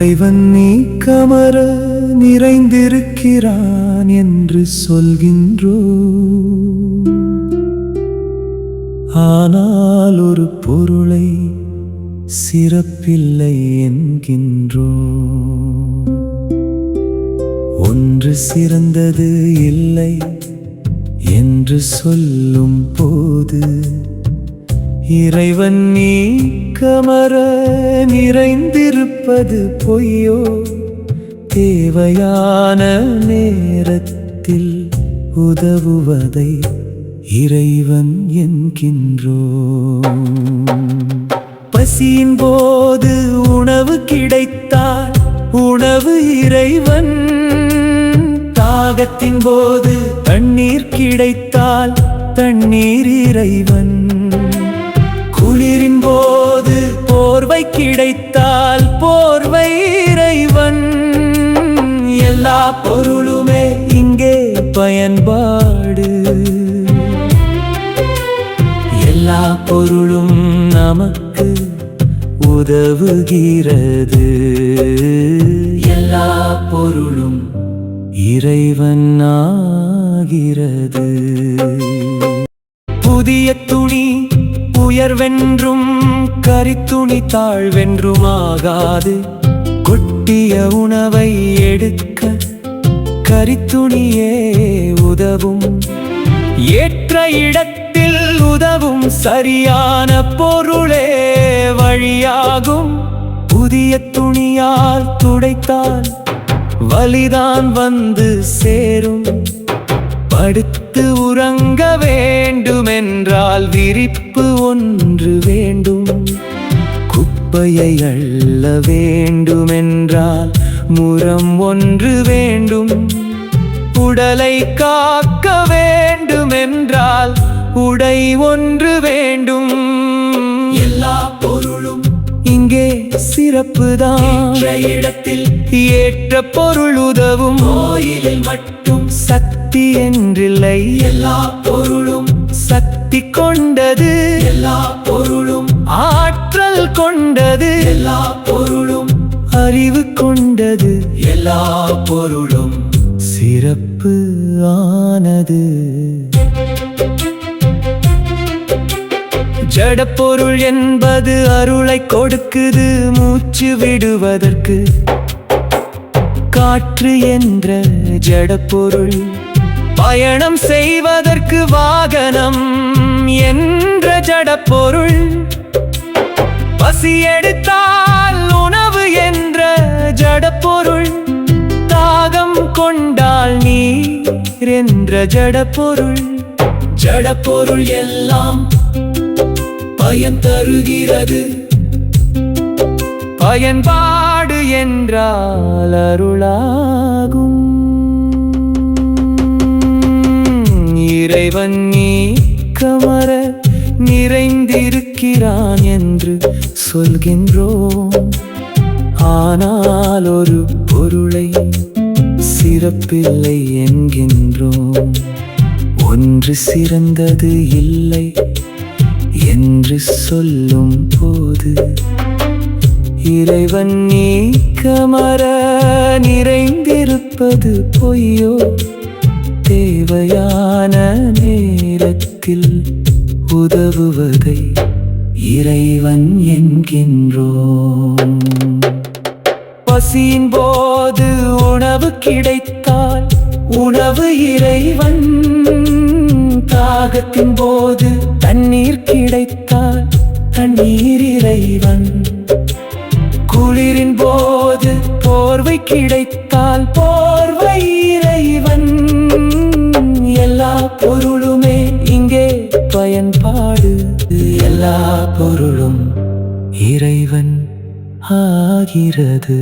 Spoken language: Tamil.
இறைவன் நீ கமர நிறைந்திருக்கிறான் என்று சொல்கின்றோம். ஆனால் ஒரு பொருளை சிறப்பில்லை என்கின்றோம். ஒன்று சிறந்தது இல்லை என்று சொல்லும் போது இறைவன் நீ கமர நிறைந்திருப்பது பொய்யோ? தேவையான நேரத்தில் உதவுவதை இறைவன் என்கின்றோம். பசியின் போது உணவு கிடைத்தால் உணவு இறைவன், தாகத்தின் போது தண்ணீர் கிடைத்தால் தண்ணீர் இறைவன், குளிரின் போது போர்வை கிடைத்தால் போர்வை இறைவன். எல்லா பொருளுமே இங்கே பயன்பாடு, எல்லா பொருளும் நமக்கு உதவுகிறது. எல்லா பொருளும் இறைவன் ஆகிறது. புதிய துணி உயர்வென்றும் கரித்துணி தாழ்வென்றும் ஆகாது. கொட்டிய உணவை எடுக்க கரித்துணியே உதவும். ஏற்ற இடத்தில் உதவும் சரியான பொருளே வழியாகும். புதிய துணியால் துடைத்தால் வலிதான் வந்து சேரும். படுத்து உறங்க வேண்டுமென்றால் விரிப்பு ஒன்று வேண்டும். குப்பையை அள்ள வேண்டுமென்றால் முறம் ஒன்று வேண்டும். உடலை காக்க வேண்டுமென்றால் உடை ஒன்று வேண்டும். எல்லா பொருளும் இங்கே சிறப்புதான். இடத்தில் ஏற்ற பொருள் உதவும். கோயிலில் மட்டும் சக்தி என்றில்லை, எல்லா பொருளும் சக்தி கொண்டது. எல்லா பொருளும் ஆற்றல் கொண்டது. எல்லா பொருளும் அறிவு கொண்டது. எல்லா பொருளும் சிறப்பு ஆனது. ஜடப்பொருள் என்பது அருளை கொடுக்குது மூச்சு விடுவதற்கு. காற்று என்ற ஜடப்பொருள் பயணம் செய்வதற்கு. வாகனம் என்ற ஜடப்பொருள் பசி எடுத்தால் உணவு என்ற ஜடப்பொருள். தாகம் கொண்டால் நீர் என்ற ஜடப்பொருள். ஜடப்பொருள் எல்லாம் பயன் தருகிறது. பயன்பாடு என்றால் அருளாகும். இறைவன் நீ கமர நிறைந்திருக்கிறான் என்று சொல்கின்றோம். ஆனால் ஒரு பொருளை சிறப்பில்லை என்கின்றோம். ஒன்று சிறந்தது இல்லை என்று சொல்லும் போது இறைவன் நீ கமர நிறைந்திருப்பது பொய்யோ? தேவையான நேரத்தில் உதவுவதை இறைவன் என்கின்றோம். பசியின் போது உணவு கிடைத்தால் உணவு இறைவன், தாகத்தின் போது தண்ணீர் கிடைத்தால் தண்ணீர் இறைவன், குளிரின் போது போர்வை கிடைத்தால் போர்வை இறைவன். எல்லா பொருளுமே இங்கே பயன்பாடு. எல்லா பொருளும் இறைவன் ஆகிறது.